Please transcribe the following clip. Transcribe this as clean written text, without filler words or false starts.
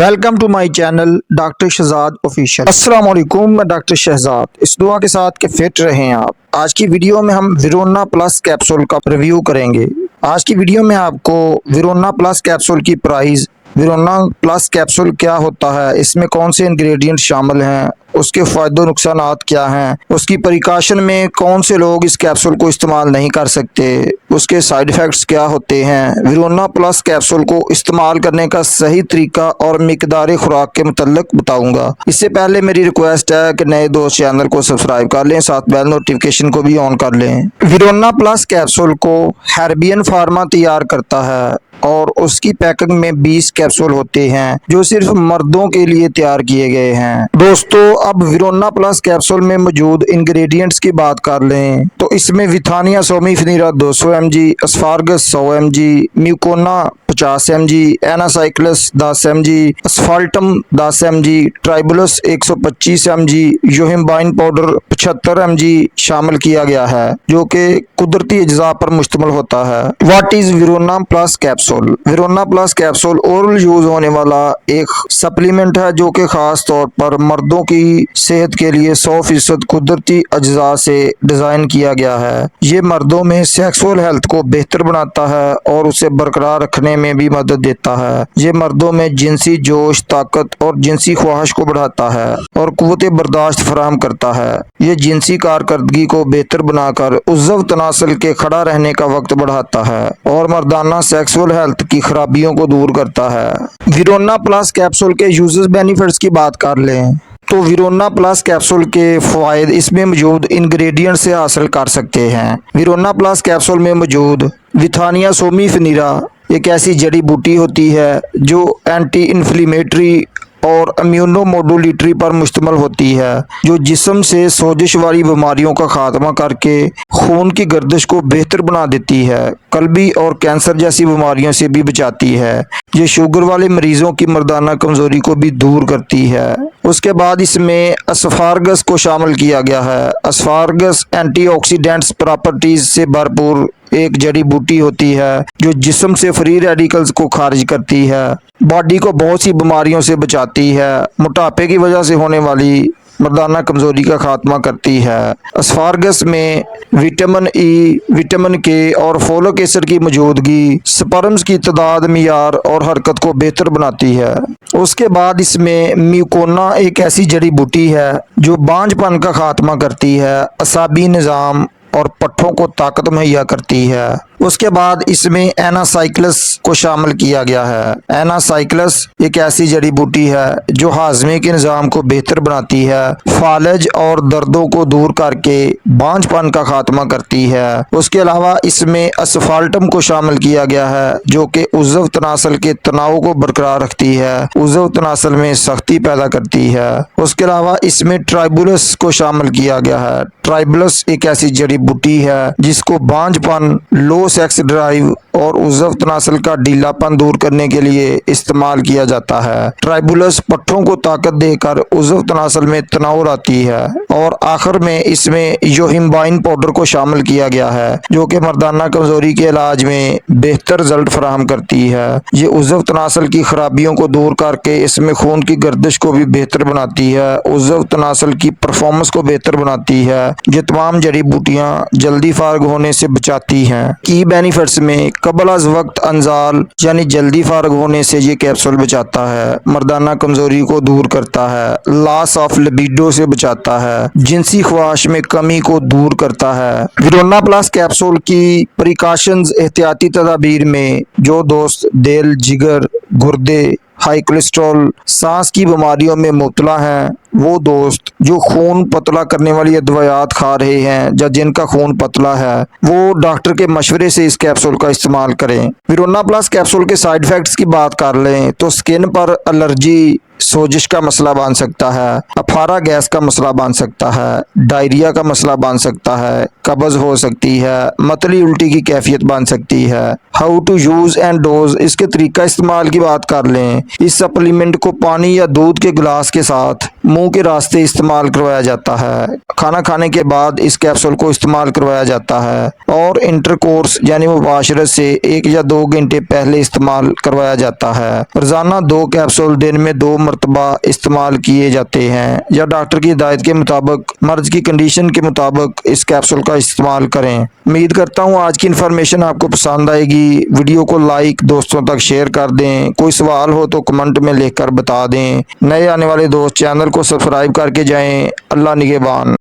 Welcome to my channel doctor Shahzad official. अस्सलाम वालेकुम, मैं डॉक्टर शहजाद। इस दुआ के साथ कि फिट रहें आप। आज की वीडियो में हम विरोना प्लस कैप्सूल का रिव्यू करेंगे। आज की वीडियो में आपको विरोना प्लस कैप्सूल की प्राइस, विरोना प्लस कैप्सूल क्या होता है, इसमें कौन से इंग्रेडिएंट शामिल हैं, उसके फ़ायदे नुकसानात क्या हैं, उसकी प्रिकॉशन में कौन से लोग इस कैप्सूल को इस्तेमाल नहीं कर सकते, उसके साइड इफ़ेक्ट्स क्या होते हैं, विरोना प्लस कैप्सूल को इस्तेमाल करने का सही तरीका और मिकदार खुराक के मुतल्लिक बताऊंगा। इससे पहले मेरी रिक्वेस्ट है कि नए दोस्त चैनल को सब्सक्राइब कर लें, साथ बेल नोटिफिकेशन को भी ऑन कर लें। विरोना प्लस कैप्सूल को हैर्बियन फार्मा तैयार करता है और उसकी पैकिंग में 20 कैप्सूल होते हैं जो सिर्फ मर्दों के लिए तैयार किए गए हैं। दोस्तों, अब विरोना प्लस कैप्सूल में मौजूद इंग्रेडिएंट्स की बात कर लें तो इसमें withania somnifera 200 mg, asparagus 100 mg, mucuna 50 mg, anacyclus 10 mg, asphaltum 10 mg, tribulus 125 mg, yohimbine powder 75 mg शामिल किया गया है जो कि कुदरती अज्जा पर मुश्तमिल होता है। What is Virona plus capsule? Virona plus capsule oral use होने वाला एक सप्लीमेंट है जो कि खास तौर पर मर्दों की सेहत के लिए 100% कुदरती अज्जा से डिजाइन किया गया है। ये मर्दों में सेक्सुअल हेल्थ को बेहतर बनाता है और उसे बरकरार रखने में भी मदद देता है। ये मर्दों में जिनसी जोश, ताकत और जिनसी ख्वाहिश को बढ़ाता है और कुव्वत बर्दाश्त फराहम करता है। ये जिनसी कारकर्दगी को बेहतर बनाकर उज़्व तनासल के खड़ा रहने का वक्त बढ़ाता है और मर्दाना सेक्सुअल हेल्थ की खराबियों को दूर करता है। विरोना प्लस कैप्सूल के यूजेस बेनिफिट्स की बात कर लें तो विरोना प्लस कैप्सूल के फ़वाइद इसमें मौजूद इंग्रेडिएंट से हासिल कर सकते हैं। विरोना प्लस कैप्सूल में मौजूद विथानिया सोमिफिनिरा एक ऐसी जड़ी बूटी होती है जो एंटी इन्फ्लेमेटरी और इम्यूनोमोडुलेटरी पर मुश्तमिल होती है, जो जिस्म से सोजिश वाली बीमारियों का खात्मा करके खून की गर्दिश को बेहतर बना देती है, कल्बी और कैंसर जैसी बीमारियों से भी बचाती है। ये शुगर वाले मरीजों की मर्दाना कमजोरी को भी दूर करती है। उसके बाद इसमें अस्फारगस को शामिल किया गया है। अस्फारगस एंटीऑक्सीडेंट्स प्रॉपर्टीज से भरपूर एक जड़ी बूटी होती है जो जिस्म से फ्री रेडिकल्स को खारिज करती है, बॉडी को बहुत सी बीमारियों से बचाती है, मोटापे की वजह से होने वाली मर्दाना कमजोरी का खात्मा करती है। अस्फारगस में विटामिन ई, विटामिन के और फोलिक एसिड की मौजूदगी स्पर्म्स की तादाद, मियार और हरकत को बेहतर बनाती है। उसके बाद इसमें म्यूकोना एक ऐसी जड़ी बूटी है जो बांझपन का खात्मा करती है, असाबी निज़ाम और पट्ठों को ताकत मुहैया करती है। उसके बाद इसमें एनासाइक्लस को शामिल किया गया है। एनासाइक्लस एक ऐसी जड़ी बूटी है जो हाजमे के निज़ाम को बेहतर बनाती है, फालज और दर्दों को दूर करके बांझपन का खात्मा करती है। उसके अलावा इसमें असफाल्टम को शामिल किया गया है जो कि उज़्व तनासल के तनाव को बरकरार रखती है, उज़्व तनासल में सख्ती पैदा करती है। उसके अलावा इसमें ट्राइबुलस को शामिल किया गया है। ट्राइबुलस एक ऐसी जड़ी बूटी है जिसको बांझपन, लो सेक्स ड्राइव और उज़्व तनासल का ढीलापन दूर करने के लिए इस्तेमाल किया जाता है। ट्राइबुलस पट्ठों को ताकत देकर उज़्व तनासल में तनाव लाती है। और आखिर में इसमें योहिम्बाइन पाउडर को शामिल किया गया है जो कि मर्दाना कमजोरी के इलाज में बेहतर रिजल्ट फराहम करती है। ये उज़्व तनासल की खराबियों को दूर करके इसमें खून की गर्दिश को भी बेहतर बनाती है, उज़्व तनासल की परफॉर्मेंस को बेहतर बनाती है। ये तमाम जड़ी बूटियाँ जल्दी फारग होने से बचाती हैं। की बेनिफिट्स में कबल अज वक्त अंजाल यानी जल्दी फारग होने से ये कैप्सूल बचाता है, मर्दाना कमजोरी को दूर करता है, लॉस ऑफ लिबिडो से बचाता है, जिनसी ख्वाहिश में कमी को दूर करता है। विरोना प्लस कैप्सूल की प्रिकॉशंस एहतियाती तदाबीर में जो दोस्त दिल, जिगर, गुर्दे, हाई कोलेस्ट्रॉल, सांस की बीमारियों में मुब्तला हैं, वो दोस्त जो खून पतला करने वाली अदवायात खा रहे हैं या जिनका खून पतला है, वो डॉक्टर के मशवरे से इस कैप्सूल का इस्तेमाल करें। विरोना प्लस कैप्सूल के साइड इफेक्ट्स की बात कर लें तो स्किन पर एलर्जी, सोजिश का मसला बन सकता है, अफारा गैस का मसला बन सकता है, डायरिया का मसला बन सकता है, कब्ज हो सकती है, मतली उल्टी की कैफियत बन सकती है। How to use and dose, इसके तरीका इस्तेमाल की बात कर लें। इस सप्लीमेंट को पानी या दूध के गिलास के साथ मुंह के रास्ते इस्तेमाल करवाया जाता है। खाना खाने के बाद इस कैप्सूल को इस्तेमाल करवाया जाता है और इंटरकोर्स यानी मुबाशरत से 1 या 2 घंटे पहले इस्तेमाल करवाया जाता है। रोजाना 2 कैप्सूल दिन में 2 मरतबा इस्तेमाल किए जाते हैं या डॉक्टर की हिदायत के मुताबिक मर्ज की कंडीशन के मुताबिक इस कैप्सूल का इस्तेमाल करें। उम्मीद करता हूँ आज की इन्फॉर्मेशन आपको पसंद आएगी। वीडियो को लाइक दोस्तों तक शेयर कर दें। कोई सवाल हो तो कमेंट में लिखकर बता दें। नए आने वाले दोस्त चैनल को सब्सक्राइब करके जाएं। अल्लाह निगहबान।